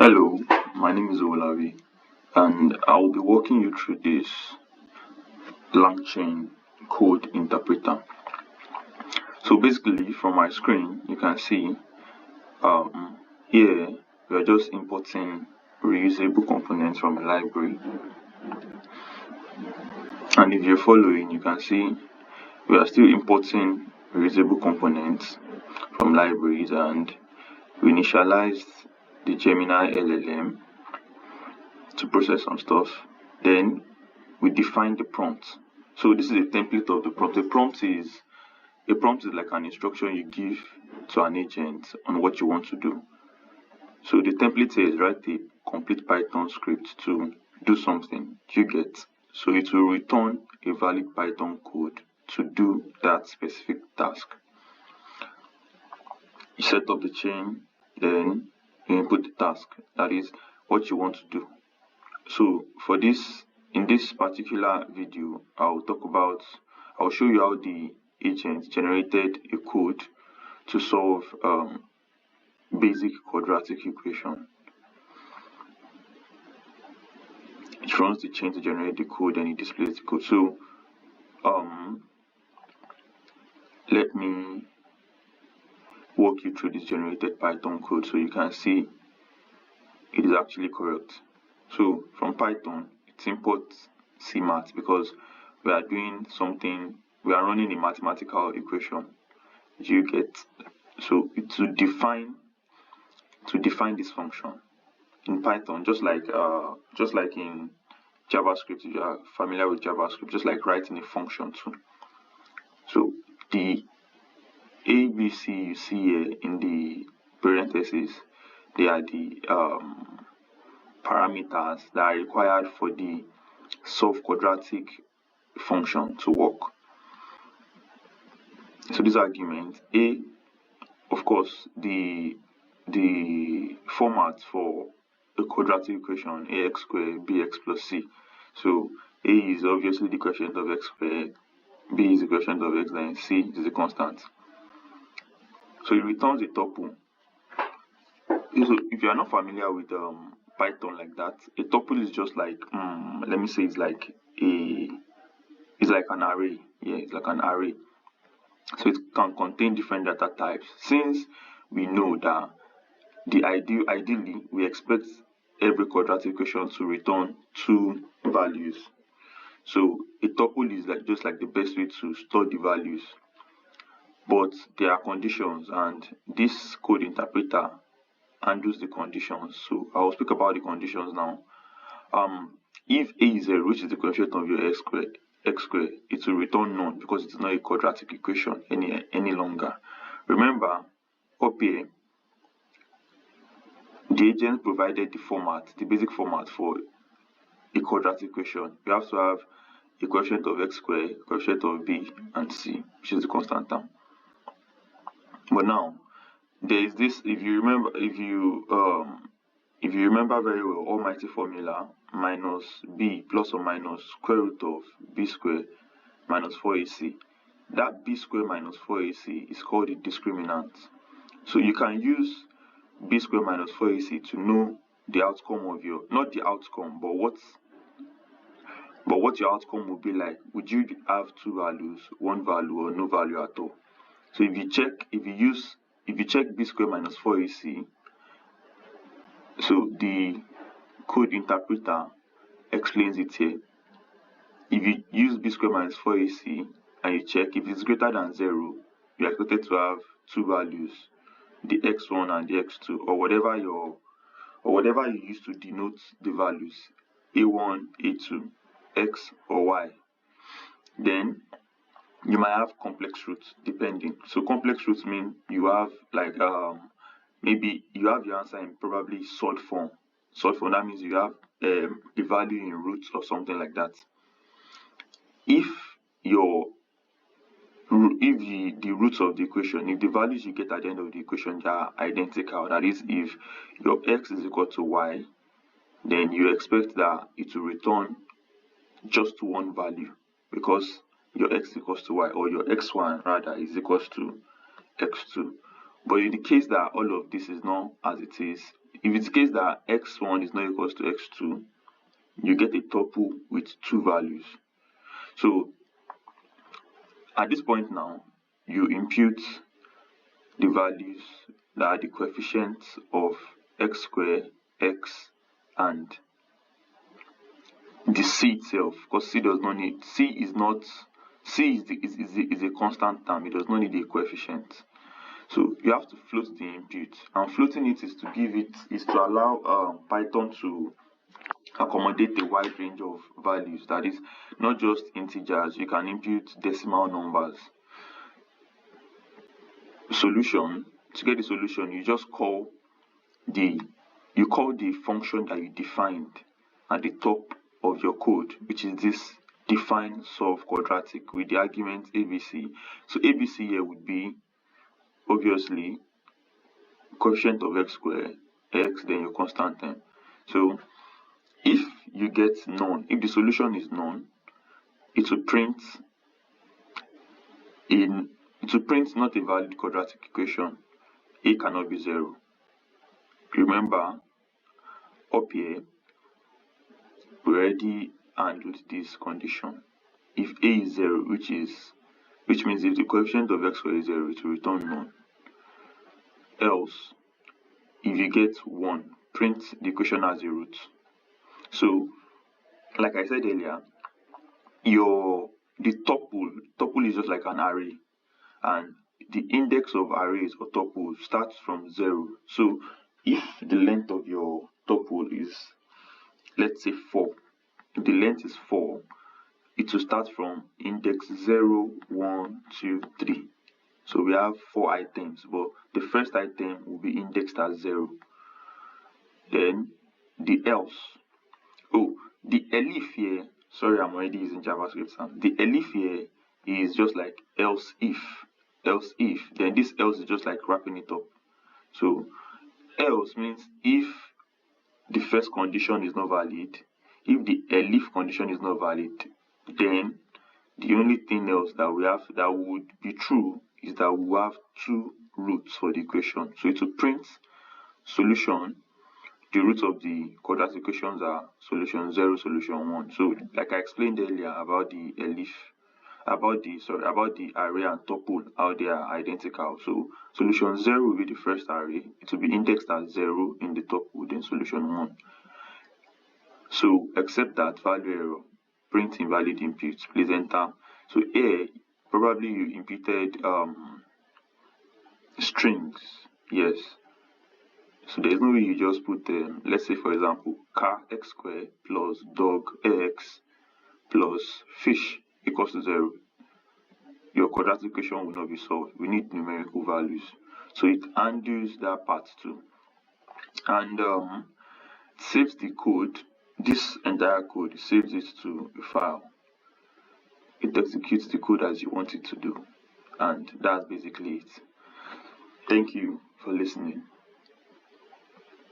Hello, my name is Olavi, and I will be walking you through this LangChain code interpreter. So basically, from my screen, you can see here we are just importing reusable components from a library, and if you're following, you can see we are still importing reusable components from libraries, and we initialized the Gemini LLM to process some stuff. Then we define the prompt. So this is a template of the prompt. A prompt is like an instruction you give to an agent on what you want to do. So the template says write a complete Python script to do something. You get. So it will return a valid Python code to do that specific task. You set up the chain, then you input the task. That is what you want to do. So in this particular video, I'll show you how the agent generated a code to solve basic quadratic equation. It runs the chain to generate the code and it displays the code. So let me walk you through this generated Python code so you can see it is actually correct. So from Python, it imports CMAT because we are running a mathematical equation. You get. So to define this function in Python, just like in JavaScript, if you are familiar with JavaScript, just like writing a function too. So the ABC you see here in the parentheses, they are the parameters that are required for the solve quadratic function to work. So these arguments, A, of course, the format for a quadratic equation, ax squared bx plus c. So A is obviously the quotient of x squared, B is the quotient of x, then C is a constant. So it returns a tuple. So if you are not familiar with Python like that, a tuple is just like let me say it's like an array. Yeah, it's like an array. So it can contain different data types. Since we know that ideally we expect every quadratic equation to return two values. So a tuple is just like the best way to store the values. But there are conditions, and this code interpreter handles the conditions. So I will speak about the conditions now. If a is 0, which is the coefficient of your x squared, it will return none because it's not a quadratic equation any longer. Remember, up here, the agent provided the basic format for a quadratic equation. You have to have a coefficient of x squared, coefficient of b, and c, which is the constant term. But now there is this. If you remember very well, almighty formula minus b plus or minus square root of b squared minus 4ac. That b squared minus 4ac is called the discriminant. So you can use b squared minus 4ac to know the outcome of your, not the outcome, but what your outcome will be like. Would you have two values, one value, or no value at all? So if you check b squared minus 4ac, so the code interpreter explains it here. If you use b squared minus 4ac and you check, if it's greater than 0, you are expected to have two values, the x1 and the x2, or whatever you use to denote the values, a1, a2, x or y. Then you might have complex roots depending. So complex roots mean you have like maybe you have your answer in probably solid form. Solid form, that means you have a value in roots or something like that. If the roots of the equation, if the values you get at the end of the equation are identical, that is, if your x is equal to y, then you expect that it will return just one value because your x equals to y, or your x1 rather is equals to x2. But in the case that all of this is not as it is, If it's the case that x1 is not equals to x2, you get a tuple with two values. So at this point now, you impute the values that are the coefficients of x squared, x, and the c itself, because c does not need, c is a constant term. It does not need a coefficient. So you have to float the input, and floating it is to allow Python to accommodate a wide range of values. That is not just integers. You can input decimal numbers. Solution. To get the solution, you just call the function that you defined at the top of your code, which is this define solve quadratic with the argument abc. So abc here would be obviously coefficient of x squared, x, then your constant term. So if you get none, if the solution is none, it will print not a valid quadratic equation. A cannot be 0. Remember, up here we already handled this condition. If a is 0, which means if the coefficient of x squared is 0, it will return none. Else, if you get 1, print the equation as a root. So, like I said earlier, the tuple is just like an array, and the index of arrays or tuples starts from 0. So if the length of your tuple is, let's say, 4, if the length is 4, it will start from index 0, 1, 2, 3. So we have 4 items, but the first item will be indexed as 0. Then the else. Oh, the elif here, sorry, I'm already using JavaScript. The elif here is just like else if, then this else is just like wrapping it up. So else means if the first condition is not valid, if the elif condition is not valid, then the only thing else that we have that would be true is that we have 2 roots for the equation. So it will print solution. The roots of the quadratic equations are solution 0, solution 1. So like I explained earlier about the elif, about the array and tuple, how they are identical. So solution 0 will be the first array. It will be indexed as 0 in the tuple, then solution 1. So except that value error, print invalid input, please enter. So here probably you imputed strings. Yes. So there's no way you just put let's say for example car x squared plus dog x plus fish equals to 0. Your quadratic equation will not be solved. We need numerical values. So it undo that part too. And saves the code. This entire code saves it to a file. It executes the code as you want it to do. And that's basically it. Thank you for listening.